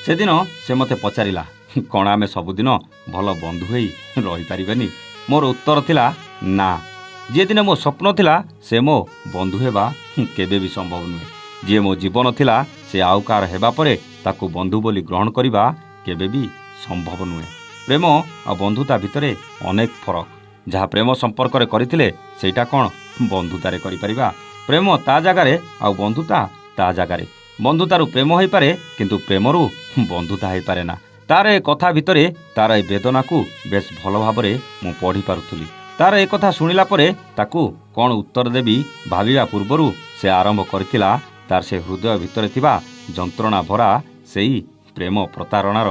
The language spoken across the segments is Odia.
ସେଦିନ ସେ ମୋତେ ପଚାରିଲା, କ'ଣ ଆମେ ସବୁଦିନ ଭଲ ବନ୍ଧୁ ହୋଇ ରହିପାରିବାନି? ମୋର ଉତ୍ତର ଥିଲା ନା। ଯିଏ ଦିନେ ମୋ ସ୍ୱପ୍ନ ଥିଲା ସେ ମୋ ବନ୍ଧୁ ହେବା କେବେ ବି ସମ୍ଭବ ନୁହେଁ। ଯିଏ ମୋ ଜୀବନ ଥିଲା ସେ ଆଉ କାହାର ହେବା ପରେ ତାକୁ ବନ୍ଧୁ ବୋଲି ଗ୍ରହଣ କରିବା କେବେ ବି ସମ୍ଭବ ନୁହେଁ। ପ୍ରେମ ଆଉ ବନ୍ଧୁତା ଭିତରେ ଅନେକ ଫରକ। ଯାହା ପ୍ରେମ ସମ୍ପର୍କରେ କରିଥିଲେ ସେଇଟା କ'ଣ ବନ୍ଧୁତାରେ କରିପାରିବା? ପ୍ରେମ ତା ଜାଗାରେ ଆଉ ବନ୍ଧୁତା ତା ଜାଗାରେ। ବନ୍ଧୁତାରୁ ପ୍ରେମ ହୋଇପାରେ, କିନ୍ତୁ ପ୍ରେମରୁ ବନ୍ଧୁତା ହୋଇପାରେ ନା। ତାର ଏ କଥା ଭିତରେ ତାର ଏ ବେଦନାକୁ ବେଶ ଭଲ ଭାବରେ ମୁଁ ପଢ଼ିପାରୁଥିଲି। ତାର ଏ କଥା ଶୁଣିଲା ପରେ ତାକୁ କ'ଣ ଉତ୍ତର ଦେବି ଭାବିବା ପୂର୍ବରୁ ସେ ଆରମ୍ଭ କରିଥିଲା ତାର ସେ ହୃଦୟ ଭିତରେ ଥିବା ଯନ୍ତ୍ରଣା ଭରା ସେଇ ପ୍ରେମ ପ୍ରତାରଣାର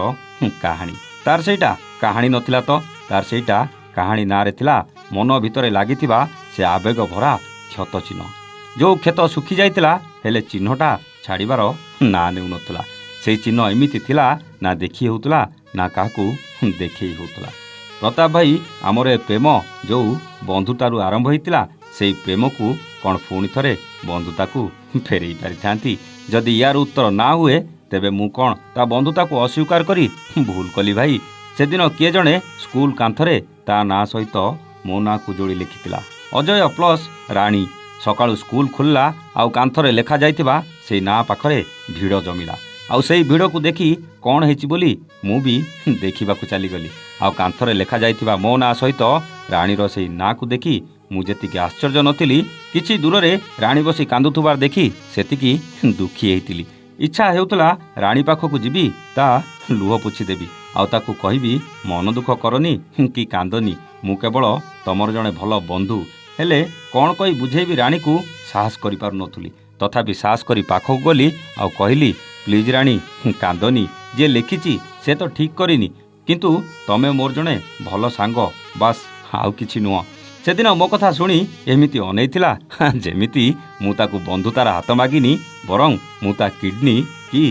କାହାଣୀ। ତାର ସେଇଟା କାହାଣୀ ନଥିଲା ତ, ତାର ସେଇଟା କାହାଣୀ ନାଁରେ ଥିଲା ମନ ଭିତରେ ଲାଗିଥିବା ସେ ଆବେଗ ଭରା କ୍ଷତ ଚିହ୍ନ। ଯେଉଁ କ୍ଷତ ଶୁଖି ଯାଇଥିଲା ହେଲେ ଚିହ୍ନଟା ଛାଡ଼ିବାର ନାଁ ନେଉନଥିଲା। ସେଇ ଚିହ୍ନ ଏମିତି ଥିଲା, ନା ଦେଖି ହେଉଥିଲା ନା କାହାକୁ ଦେଖେଇ ହେଉଥିଲା। ପ୍ରତାପ ଭାଇ, ଆମର ଏ ପ୍ରେମ ଯେଉଁ ବନ୍ଧୁତାରୁ ଆରମ୍ଭ ହୋଇଥିଲା ସେଇ ପ୍ରେମକୁ କ'ଣ ପୁଣି ଥରେ ବନ୍ଧୁତାକୁ ଫେରେଇ ପାରିଥାନ୍ତି? ଯଦି ୟାର ଉତ୍ତର ନା ହୁଏ ତେବେ ମୁଁ କ'ଣ ତା ବନ୍ଧୁତାକୁ ଅସ୍ୱୀକାର କରି ଭୁଲ କଲି ଭାଇ? ସେଦିନ କିଏ ଜଣେ ସ୍କୁଲ କାନ୍ଥରେ ତା ନାଁ ସହିତ ମୋ ନାଁକୁ ଯୋଡ଼ି ଲେଖିଥିଲା, ଅଜୟ ପ୍ଲସ୍ ରାଣୀ। ସକାଳୁ ସ୍କୁଲ ଖୋଲିଲା ଆଉ କାନ୍ଥରେ ଲେଖାଯାଇଥିବା ସେଇ ନାଁ ପାଖରେ ଭିଡ଼ ଜମିଲା। ଆଉ ସେଇ ଭିଡ଼କୁ ଦେଖି କ'ଣ ହେଇଛି ବୋଲି ମୁଁ ବି ଦେଖିବାକୁ ଚାଲିଗଲି। ଆଉ କାନ୍ଥରେ ଲେଖାଯାଇଥିବା ମୋ ନାଁ ସହିତ ରାଣୀର ସେଇ ନାଁକୁ ଦେଖି ମୁଁ ଯେତିକି ଆଶ୍ଚର୍ଯ୍ୟ ନଥିଲି, କିଛି ଦୂରରେ ରାଣୀ ବସି କାନ୍ଦୁଥିବାର ଦେଖି ସେତିକି ଦୁଃଖୀ ହେଇଥିଲି। ଇଚ୍ଛା ହେଉଥିଲା ରାଣୀ ପାଖକୁ ଯିବି, ତା ଲୁହ ପୋଛିଦେବି ଆଉ ତାକୁ କହିବି, ମନ ଦୁଃଖ କରନି କି କାନ୍ଦନି, ମୁଁ କେବଳ ତମର ଜଣେ ଭଲ ବନ୍ଧୁ। ହେଲେ କ'ଣ କହି ବୁଝେଇବି ରାଣୀକୁ ସାହସ କରିପାରୁନଥିଲି। ତଥାପି ସାହସ କରି ପାଖକୁ ଗଲି ଆଉ କହିଲି, ପ୍ଲିଜ୍ ରାଣୀ କାନ୍ଦନି, ଯିଏ ଲେଖିଛି ସେ ତ ଠିକ୍ କରିନି, କିନ୍ତୁ ତମେ ମୋର ଜଣେ ଭଲ ସାଙ୍ଗ, ବାସ୍ ଆଉ କିଛି ନୁହଁ। ସେଦିନ ମୋ କଥା ଶୁଣି ଏମିତି ଅନେଇଥିଲା ଯେମିତି ମୁଁ ତାକୁ ବନ୍ଧୁତାର ହାତ ମାଗିନି, ବରଂ ମୁଁ ତା କିଡନୀ କି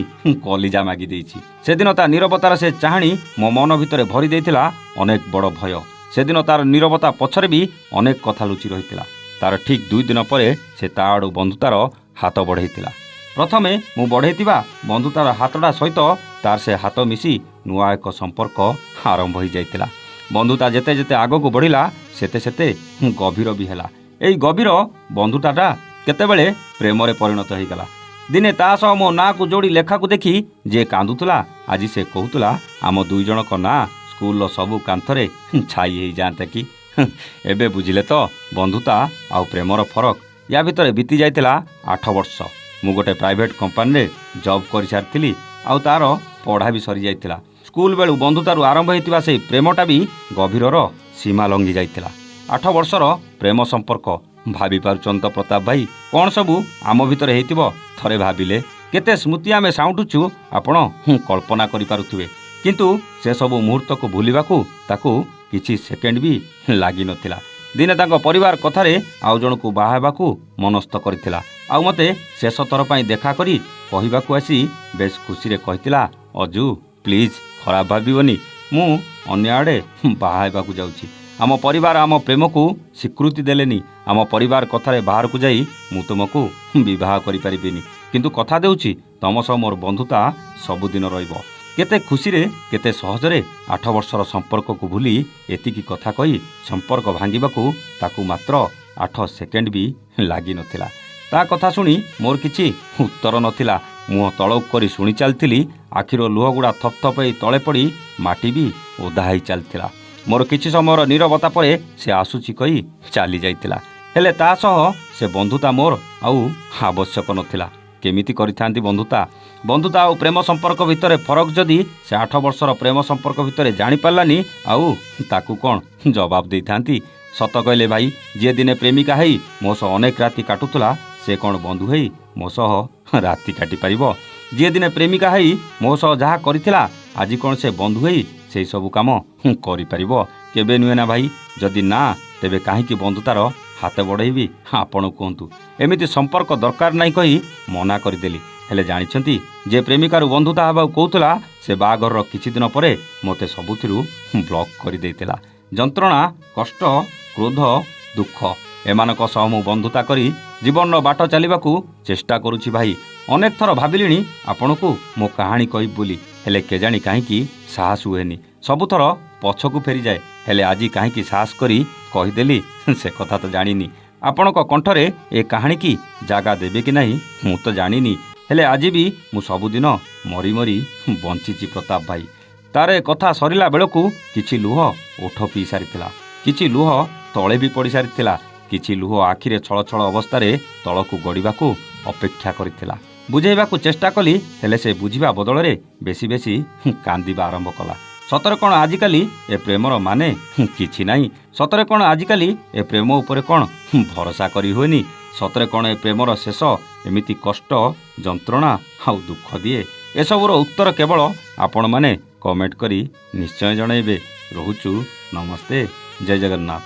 କଲିଜା ମାଗି ଦେଇଛି। ସେଦିନ ତା ନୀରବତାର ସେ ଚାହାଣୀ ମୋ ମନ ଭିତରେ ଭରି ଦେଇଥିଲା ଅନେକ ବଡ଼ ଭୟ। ସେଦିନ ତାର ନୀରବତା ପଛରେ ବି ଅନେକ କଥା ଲୁଚି ରହିଥିଲା। ତାର ଠିକ୍ 2 ଦିନ ପରେ ସେ ତା ଆଡ଼ୁ ବନ୍ଧୁତାର ହାତ ବଢ଼େଇଥିଲା। ପ୍ରଥମେ ମୁଁ ବଢ଼େଇଥିବା ବନ୍ଧୁତାର ହାତଟା ସହିତ ତାର ସେ ହାତ ମିଶି ନୂଆ ଏକ ସମ୍ପର୍କ ଆରମ୍ଭ ହୋଇଯାଇଥିଲା। ବନ୍ଧୁତା ଯେତେ ଯେତେ ଆଗକୁ ବଢ଼ିଲା ସେତେ ସେତେ ଗଭୀର ବି ହେଲା। ଏଇ ଗଭୀର ବନ୍ଧୁତାଟା କେତେବେଳେ ପ୍ରେମରେ ପରିଣତ ହୋଇଗଲା। ଦିନେ ତା ସହ ମୋ ନାଁକୁ ଯୋଡ଼ି ଲେଖାକୁ ଦେଖି ଯିଏ କାନ୍ଦୁଥିଲା, ଆଜି ସେ କହୁଥିଲା ଆମ 2 ଜଣଙ୍କ ନାଁ ସ୍କୁଲର ସବୁ କାନ୍ଥରେ ଛାଇ ହେଇଯାଆନ୍ତା କି? ଏବେ ବୁଝିଲେ ତ ବନ୍ଧୁତା ଆଉ ପ୍ରେମର ଫରକ। ୟା ଭିତରେ ବିତି ଯାଇଥିଲା 8 ବର୍ଷ। ମୁଁ ଗୋଟେ ପ୍ରାଇଭେଟ୍ କମ୍ପାନୀରେ ଜବ୍ କରିସାରିଥିଲି ଆଉ ତାର ପଢ଼ା ବି ସରିଯାଇଥିଲା। ସ୍କୁଲ ବେଳୁ ବନ୍ଧୁତାରୁ ଆରମ୍ଭ ହୋଇଥିବା ସେଇ ପ୍ରେମଟା ବି ଗଭୀରର ସୀମା ଲଙ୍ଘି ଯାଇଥିଲା। 8 ବର୍ଷର ପ୍ରେମ ସମ୍ପର୍କ। ଭାବିପାରୁଛନ୍ତି ତ ପ୍ରତାପ ଭାଇ କ'ଣ ସବୁ ଆମ ଭିତରେ ହେଇଥିବ? ଥରେ ଭାବିଲେ କେତେ ସ୍ମୃତି ଆମେ ସାଉଁଟୁଛୁ ଆପଣ କଳ୍ପନା କରିପାରୁଥିବେ। କିନ୍ତୁ ସେସବୁ ମୁହୂର୍ତ୍ତକୁ ଭୁଲିବାକୁ ତାକୁ କିଛି ସେକେଣ୍ଡ ବି ଲାଗିନଥିଲା। ଦିନେ ତାଙ୍କ ପରିବାର କଥାରେ ଆଉ ଜଣକୁ ବାହା ହେବାକୁ ମନସ୍ଥ କରିଥିଲା। ଆଉ ମୋତେ ଶେଷ ଥର ପାଇଁ ଦେଖା କରି କହିବାକୁ ଆସି ବେଶ ଖୁସିରେ କହିଥିଲା, ଅଜୁ ପ୍ଲିଜ୍ ଖରାପ ଭାବିବନି, ମୁଁ ଅନ୍ୟ ଆଡ଼େ ବାହା ହେବାକୁ ଯାଉଛି। ଆମ ପରିବାର ଆମ ପ୍ରେମକୁ ସ୍ୱୀକୃତି ଦେଲେନି। ଆମ ପରିବାର କଥାରେ ବାହାରକୁ ଯାଇ ମୁଁ ତୁମକୁ ବିବାହ କରିପାରିବିନି, କିନ୍ତୁ କଥା ଦେଉଛି ତମ ସହ ମୋର ବନ୍ଧୁତା ସବୁଦିନ ରହିବ। କେତେ ଖୁସିରେ କେତେ ସହଜରେ 8 ବର୍ଷର ସମ୍ପର୍କକୁ ଭୁଲି ଏତିକି କଥା କହି ସମ୍ପର୍କ ଭାଙ୍ଗିବାକୁ ତାକୁ ମାତ୍ର 8 ସେକେଣ୍ଡ ବି ଲାଗିନଥିଲା। ତା କଥା ଶୁଣି ମୋର କିଛି ଉତ୍ତର ନଥିଲା। ମୁହଁ ତଳକୁ କରି ଶୁଣି ଚାଲିଥିଲି। ଆଖିର ଲୁହଗୁଡ଼ା ଥପଥପ ହେଇ ତଳେ ପଡ଼ି ମାଟି ବି ଓଦା ହେଇ ଚାଲିଥିଲା। ମୋର କିଛି ସମୟର ନୀରବତା ପରେ ସେ ଆସୁଛି କହି ଚାଲି ଯାଇଥିଲା। ହେଲେ ତା ସହ ସେ ବନ୍ଧୁତା ମୋର ଆଉ ଆବଶ୍ୟକ ନଥିଲା। କେମିତି କରିଥାନ୍ତି ବନ୍ଧୁତା? ବନ୍ଧୁତା ଆଉ ପ୍ରେମ ସମ୍ପର୍କ ଭିତରେ ଫରକ ଯଦି ସେ 8 ବର୍ଷର ପ୍ରେମ ସମ୍ପର୍କ ଭିତରେ ଜାଣିପାରିଲାନି, ଆଉ ତାକୁ କ'ଣ ଜବାବ ଦେଇଥାନ୍ତି? ସତ କହିଲେ ଭାଇ, ଯିଏ ଦିନେ ପ୍ରେମିକା ହେଇ ମୋ ସହ ଅନେକ ରାତି କାଟୁଥିଲା ସେ କ'ଣ ବନ୍ଧୁ ହେଇ ମୋ ସହ ରାତି କାଟିପାରିବ? ଯିଏ ଦିନେ ପ୍ରେମିକା ହେଇ ମୋ ସହ ଯାହା କରିଥିଲା ଆଜି କ'ଣ ସେ ବନ୍ଧୁ ହେଇ ସେଇ ସବୁ କାମ କରିପାରିବ? କେବେ ନୁହେଁ ନା ଭାଇ। ଯଦି ନା, ତେବେ କାହିଁକି ବନ୍ଧୁତାର ହାତ ବଢ଼େଇବି? ଆପଣ କୁହନ୍ତୁ। ଏମିତି ସମ୍ପର୍କ ଦରକାର ନାହିଁ କହି ମନା କରିଦେଲି। ହେଲେ ଜାଣିଛନ୍ତି, ଯେ ପ୍ରେମିକାରୁ ବନ୍ଧୁତା ହେବାକୁ କହୁଥିଲା ସେ ବାହାଘରର କିଛି ଦିନ ପରେ ମୋତେ ସବୁଥିରୁ ବ୍ଲକ୍ କରିଦେଇଥିଲା। ଯନ୍ତ୍ରଣା, କଷ୍ଟ, କ୍ରୋଧ, ଦୁଃଖ ଏମାନଙ୍କ ସହ ମୁଁ ବନ୍ଧୁତା କରି ଜୀବନର ବାଟ ଚାଲିବାକୁ ଚେଷ୍ଟା କରୁଛି ଭାଇ। ଅନେକ ଥର ଭାବିଲିଣି ଆପଣଙ୍କୁ ମୋ କାହାଣୀ କହିବି ବୋଲି, ହେଲେ କେଜାଣି କାହିଁକି ସାହସ ହୁଏନି। ସବୁଥର ପଛକୁ ଫେରିଯାଏ। ହେଲେ ଆଜି କାହିଁକି ସାହସ କରି କହିଦେଲି ସେ କଥା ତ ଜାଣିନି। ଆପଣଙ୍କ କଣ୍ଠରେ ଏ କାହାଣୀକି ଜାଗା ଦେବେ କି ନାହିଁ ମୁଁ ତ ଜାଣିନି। ହେଲେ ଆଜି ବି ମୁଁ ସବୁଦିନ ମରି ମରି ବଞ୍ଚିଛି ପ୍ରତାପ ଭାଇ। ତାର ଏ କଥା ସରିଲା ବେଳକୁ କିଛି ଲୁହ ଓଠ ପିଇ ସାରିଥିଲା, କିଛି ଲୁହ ତଳେ ବି ପଡ଼ି ସାରିଥିଲା, କିଛି ଲୁହ ଆଖିରେ ଛଳଛଳ ଅବସ୍ଥାରେ ତଳକୁ ଗଡ଼ିବାକୁ ଅପେକ୍ଷା କରିଥିଲା। ବୁଝେଇବାକୁ ଚେଷ୍ଟା କଲି, ହେଲେ ସେ ବୁଝିବା ବଦଳରେ ବେଶୀ ବେଶୀ କାନ୍ଦିବା ଆରମ୍ଭ କଲା। ସତରେ କ'ଣ ଆଜିକାଲି ଏ ପ୍ରେମର ମାନେ କିଛି ନାହିଁ? ସତରେ କ'ଣ ଆଜିକାଲି ଏ ପ୍ରେମ ଉପରେ କ'ଣ ଭରସା କରି ହୁଏନି? ସତରେ କ'ଣ ଏ ପ୍ରେମର ଶେଷ ଏମିତି କଷ୍ଟ, ଯନ୍ତ୍ରଣା ଆଉ ଦୁଃଖ ଦିଏ? ଏସବୁର ଉତ୍ତର କେବଳ ଆପଣମାନେ କମେଣ୍ଟ କରି ନିଶ୍ଚୟ ଜଣାଇବେ। ରହୁଛୁ, ନମସ୍ତେ, ଜୟ ଜଗନ୍ନାଥ।